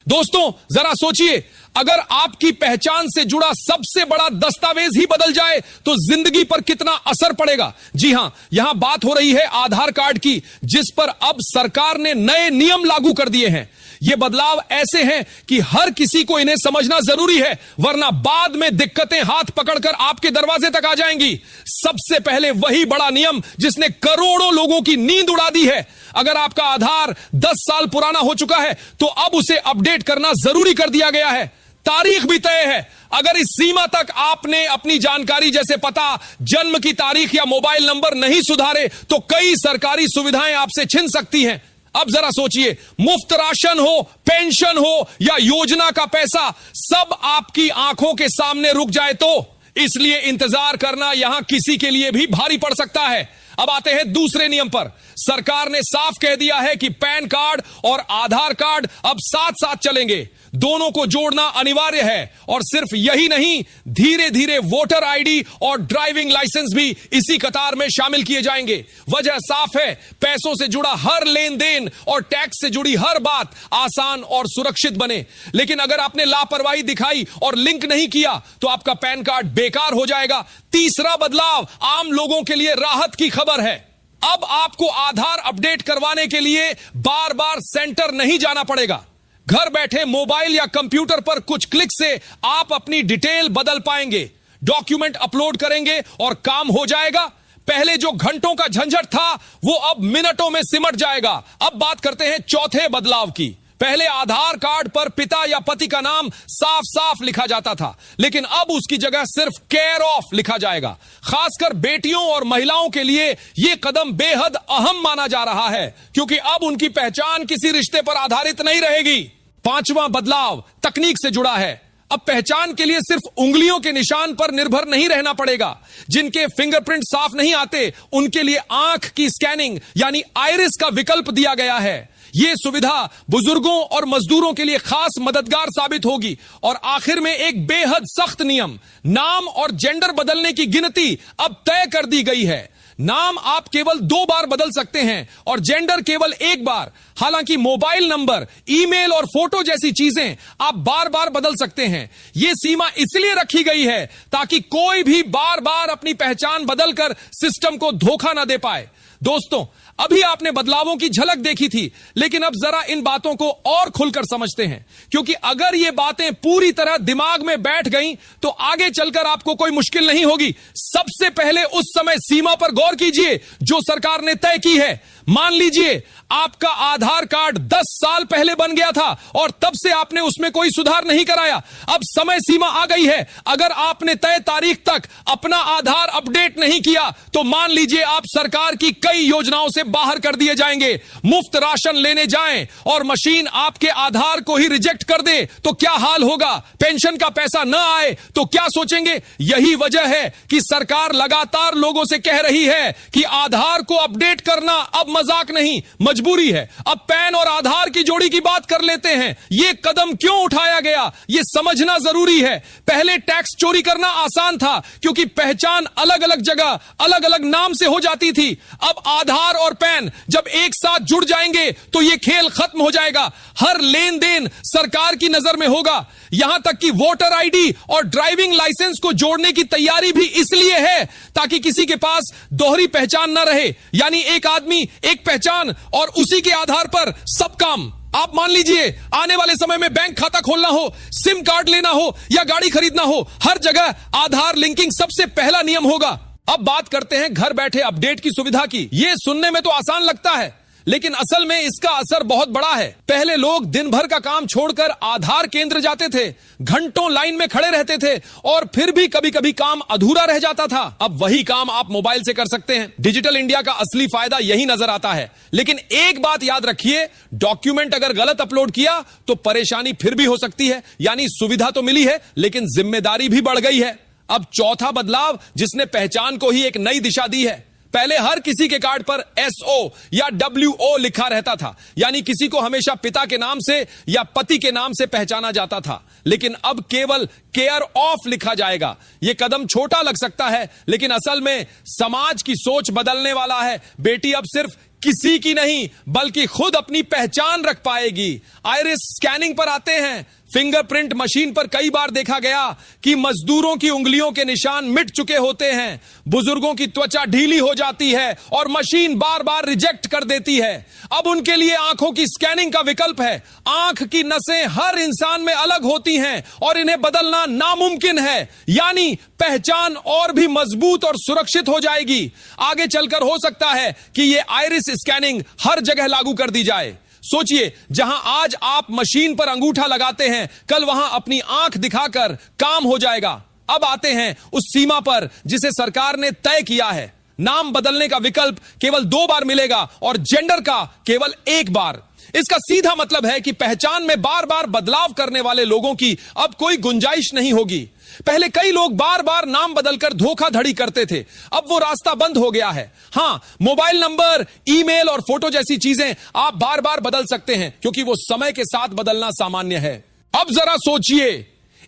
दोस्तों जरा सोचिए, अगर आपकी पहचान से जुड़ा सबसे बड़ा दस्तावेज ही बदल जाए तो जिंदगी पर कितना असर पड़ेगा। जी हां, यहां बात हो रही है आधार कार्ड की, जिस पर अब सरकार ने नए नियम लागू कर दिए हैं। ये बदलाव ऐसे हैं कि हर किसी को इन्हें समझना जरूरी है, वरना बाद में दिक्कतें हाथ पकड़कर आपके दरवाजे तक आ जाएंगी। सबसे पहले वही बड़ा नियम जिसने करोड़ों लोगों की नींद उड़ा दी है। अगर आपका आधार 10 साल पुराना हो चुका है तो अब उसे अपडेट करना जरूरी कर दिया गया है। तारीख भी तय है। अगर इस सीमा तक आपने अपनी जानकारी जैसे पता, जन्म की तारीख या मोबाइल नंबर नहीं सुधारे तो कई सरकारी सुविधाएं आपसे छिन सकती हैं। अब जरा सोचिए, मुफ्त राशन हो, पेंशन हो या योजना का पैसा, सब आपकी आंखों के सामने रुक जाए तो, इसलिए इंतजार करना यहां किसी के लिए भी भारी पड़ सकता है। अब आते हैं दूसरे नियम पर। सरकार ने साफ कह दिया है कि पैन कार्ड और आधार कार्ड अब साथ साथ चलेंगे। दोनों को जोड़ना अनिवार्य है। और सिर्फ यही नहीं, धीरे धीरे वोटर आईडी और ड्राइविंग लाइसेंस भी इसी कतार में शामिल किए जाएंगे। वजह साफ है, पैसों से जुड़ा हर लेन देन और टैक्स से जुड़ी हर बात आसान और सुरक्षित बने। लेकिन अगर आपने लापरवाही दिखाई और लिंक नहीं किया तो आपका पैन कार्ड बेकार हो जाएगा। तीसरा बदलाव आम लोगों के लिए राहत की खबर है। अब आपको आधार अपडेट करवाने के लिए बार बार सेंटर नहीं जाना पड़ेगा। घर बैठे मोबाइल या कंप्यूटर पर कुछ क्लिक से आप अपनी डिटेल बदल पाएंगे, डॉक्यूमेंट अपलोड करेंगे और काम हो जाएगा। पहले जो घंटों का झंझट था वो अब मिनटों में सिमट जाएगा। अब बात करते हैं चौथे बदलाव की। पहले आधार कार्ड पर पिता या पति का नाम साफ साफ लिखा जाता था, लेकिन अब उसकी जगह सिर्फ केयर ऑफ लिखा जाएगा। खासकर बेटियों और महिलाओं के लिए यह कदम बेहद अहम माना जा रहा है, क्योंकि अब उनकी पहचान किसी रिश्ते पर आधारित नहीं रहेगी। पांचवां बदलाव तकनीक से जुड़ा है। अब पहचान के लिए सिर्फ उंगलियों के निशान पर निर्भर नहीं रहना पड़ेगा। जिनके फिंगरप्रिंट साफ नहीं आते उनके लिए आंख की स्कैनिंग यानी आइरिस का विकल्प दिया गया है। यह सुविधा बुजुर्गों और मजदूरों के लिए खास मददगार साबित होगी। और आखिर में एक बेहद सख्त नियम, नाम और जेंडर बदलने की गिनती अब तय कर दी गई है। नाम आप केवल 2 बार बदल सकते हैं और जेंडर केवल 1 बार। हालांकि मोबाइल नंबर, ईमेल और फोटो जैसी चीजें आप बार बार बदल सकते हैं। यह सीमा इसलिए रखी गई है ताकि कोई भी बार बार अपनी पहचान बदलकर सिस्टम को धोखा ना दे पाए। दोस्तों, अभी आपने बदलावों की झलक देखी थी, लेकिन अब जरा इन बातों को और खुलकर समझते हैं, क्योंकि अगर ये बातें पूरी तरह दिमाग में बैठ गईं तो आगे चलकर आपको कोई मुश्किल नहीं होगी। सबसे पहले उस समय सीमा पर गौर कीजिए जो सरकार ने तय की है। मान लीजिए आपका आधार कार्ड 10 साल पहले बन गया था और तब से आपने उसमें कोई सुधार नहीं कराया। अब समय सीमा आ गई है। अगर आपने तय तारीख तक अपना आधार अपडेट नहीं किया तो मान लीजिए आप सरकार की कई योजनाओं से बाहर कर दिए जाएंगे। मुफ्त राशन लेने जाएं और मशीन आपके आधार को ही रिजेक्ट कर दे तो क्या हाल होगा? पेंशन का पैसा न आए तो क्या सोचेंगे? यही वजह है कि सरकार लगातार लोगों से कह रही है कि आधार को अपडेट करना अब मजाक नहीं, मजबूरी है। अब पैन और आधार की जोड़ी की बात कर लेते हैं। यह कदम क्यों उठाया गया, यह समझना जरूरी है। पहले टैक्स चोरी करना आसान था क्योंकि पहचान अलग अलग जगह अलग अलग नाम से हो जाती थी। अब आधार और पैन जब एक साथ जुड़ जाएंगे तो यह खेल खत्म हो जाएगा। हर लेन देन सरकार की नजर में होगा। यहां तक कि वोटर आईडी और ड्राइविंग लाइसेंस को जोड़ने की तैयारी भी इसलिए है ताकि किसी के पास दोहरी पहचान न रहे, यानी एक आदमी एक पहचान और उसी के आधार पर सब काम। आप मान लीजिए आने वाले समय में बैंक खाता खोलना हो, सिम कार्ड लेना हो या गाड़ी खरीदना हो, हर जगह आधार लिंकिंग सबसे पहला नियम होगा। अब बात करते हैं घर बैठे अपडेट की सुविधा की। यह सुनने में तो आसान लगता है, लेकिन असल में इसका असर बहुत बड़ा है। पहले लोग दिन भर का काम छोड़कर आधार केंद्र जाते थे, घंटों लाइन में खड़े रहते थे और फिर भी कभी कभी काम अधूरा रह जाता था। अब वही काम आप मोबाइल से कर सकते हैं। डिजिटल इंडिया का असली फायदा यही नजर आता है। लेकिन एक बात याद रखिए, डॉक्यूमेंट अगर गलत अपलोड किया तो परेशानी फिर भी हो सकती है। यानी सुविधा तो मिली है लेकिन जिम्मेदारी भी बढ़ गई है। अब चौथा बदलाव जिसने पहचान को ही एक नई दिशा दी है। पहले हर किसी के कार्ड पर SO या WO लिखा रहता था, यानी किसी को हमेशा पिता के नाम से या पति के नाम से पहचाना जाता था। लेकिन अब केवल केयर ऑफ लिखा जाएगा। यह कदम छोटा लग सकता है लेकिन असल में समाज की सोच बदलने वाला है। बेटी अब सिर्फ किसी की नहीं बल्कि खुद अपनी पहचान रख पाएगी। आइरिस स्कैनिंग पर आते हैं। फिंगरप्रिंट मशीन पर कई बार देखा गया कि मजदूरों की उंगलियों के निशान मिट चुके होते हैं, बुजुर्गों की त्वचा ढीली हो जाती है और मशीन बार बार रिजेक्ट कर देती है। अब उनके लिए आंखों की स्कैनिंग का विकल्प है। आंख की नसें हर इंसान में अलग होती हैं और इन्हें बदलना नामुमकिन है, यानी पहचान और भी मजबूत और सुरक्षित हो जाएगी। आगे चलकर हो सकता है कि यह आइरिस स्कैनिंग हर जगह लागू कर दी जाए। सोचिए, जहां आज आप मशीन पर अंगूठा लगाते हैं, कल वहां अपनी आंख दिखाकर काम हो जाएगा। अब आते हैं उस सीमा पर जिसे सरकार ने तय किया है। नाम बदलने का विकल्प केवल 2 बार मिलेगा और जेंडर का केवल 1 बार। इसका सीधा मतलब है कि पहचान में बार बार बदलाव करने वाले लोगों की अब कोई गुंजाइश नहीं होगी। पहले कई लोग बार बार नाम बदलकर धोखाधड़ी करते थे, अब वो रास्ता बंद हो गया है। हां, मोबाइल नंबर, ईमेल और फोटो जैसी चीजें आप बार बार बदल सकते हैं क्योंकि वो समय के साथ बदलना सामान्य है। अब जरा सोचिए,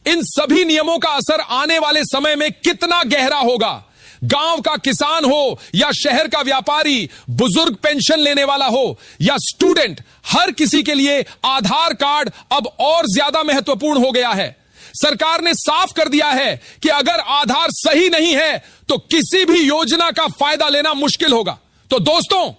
इन सभी नियमों का असर आने वाले समय में कितना गहरा होगा। गांव का किसान हो या शहर का व्यापारी, बुजुर्ग पेंशन लेने वाला हो या स्टूडेंट, हर किसी के लिए आधार कार्ड अब और ज्यादा महत्वपूर्ण हो गया है। सरकार ने साफ कर दिया है कि अगर आधार सही नहीं है तो किसी भी योजना का फायदा लेना मुश्किल होगा। तो दोस्तों,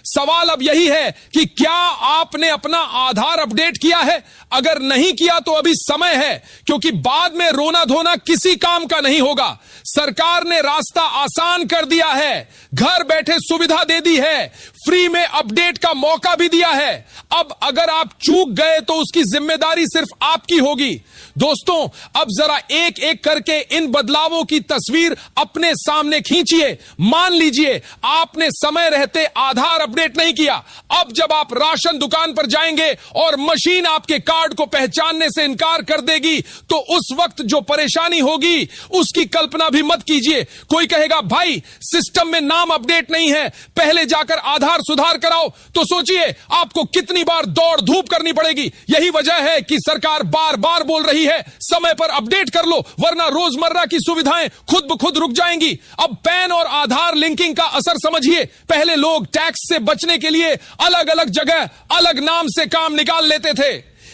सवाल अब यही है कि क्या आपने अपना आधार अपडेट किया है? अगर नहीं किया तो अभी समय है, क्योंकि बाद में रोना धोना किसी काम का नहीं होगा। सरकार ने रास्ता आसान कर दिया है, घर बैठे सुविधा दे दी है, फ्री में अपडेट का मौका भी दिया है। अब अगर आप चूक गए तो उसकी जिम्मेदारी सिर्फ आपकी होगी। दोस्तों, अब जरा एक एक करके इन बदलावों की तस्वीर अपने सामने खींचिए। मान लीजिए आपने समय रहते आधार अपडेट नहीं किया। अब जब आप राशन दुकान पर जाएंगे और मशीन आपके कार्ड को पहचानने से इनकार कर देगी तो उस वक्त जो परेशानी होगी उसकी कल्पना भी मत कीजिए। कोई कहेगा, भाई सिस्टम में नाम अपडेट नहीं है, पहले जाकर आधार सुधार कराओ। तो सोचिए आपको कितनी बार दौड़ धूप करनी पड़ेगी। यही वजह है कि सरकार बार बार बोल रही है, समय पर अपडेट कर लो वरना रोजमर्रा की सुविधाएं खुद ब खुद रुक जाएंगी। अब पैन और आधार लिंकिंग का असर समझिए। पहले लोग टैक्स से बचने के लिए अलग अलग जगह अलग नाम से काम निकाल लेते थे।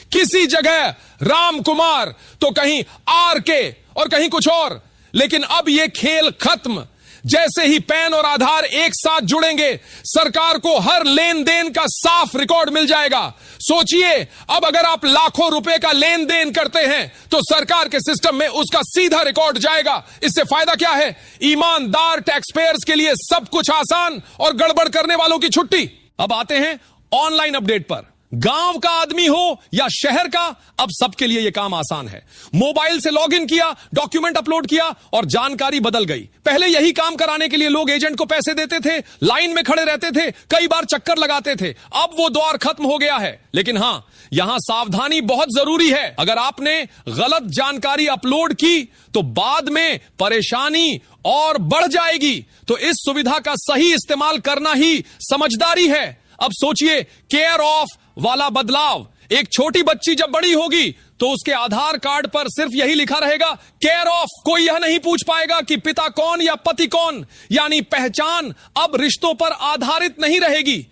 किसी जगह राम कुमार तो कहीं आर के और कहीं कुछ और। लेकिन अब यह खेल खत्म। जैसे ही पैन और आधार एक साथ जुड़ेंगे, सरकार को हर लेन देन का साफ रिकॉर्ड मिल जाएगा। सोचिए, अब अगर आप लाखों रुपए का लेन देन करते हैं तो सरकार के सिस्टम में उसका सीधा रिकॉर्ड जाएगा। इससे फायदा क्या है? ईमानदार टैक्स पेयर्स के लिए सब कुछ आसान और गड़बड़ करने वालों की छुट्टी। अब आते हैं ऑनलाइन अपडेट पर। गांव का आदमी हो या शहर का, अब सबके लिए यह काम आसान है। मोबाइल से लॉगिन किया, डॉक्यूमेंट अपलोड किया और जानकारी बदल गई। पहले यही काम कराने के लिए लोग एजेंट को पैसे देते थे, लाइन में खड़े रहते थे, कई बार चक्कर लगाते थे। अब वो दौर खत्म हो गया है। लेकिन हां, यहां सावधानी बहुत जरूरी है। अगर आपने गलत जानकारी अपलोड की तो बाद में परेशानी और बढ़ जाएगी। तो इस सुविधा का सही इस्तेमाल करना ही समझदारी है। अब सोचिए, केयर ऑफ वाला बदलाव। एक छोटी बच्ची जब बड़ी होगी तो उसके आधार कार्ड पर सिर्फ यही लिखा रहेगा, केयर ऑफ। कोई यह नहीं पूछ पाएगा कि पिता कौन या पति कौन। यानी पहचान अब रिश्तों पर आधारित नहीं रहेगी।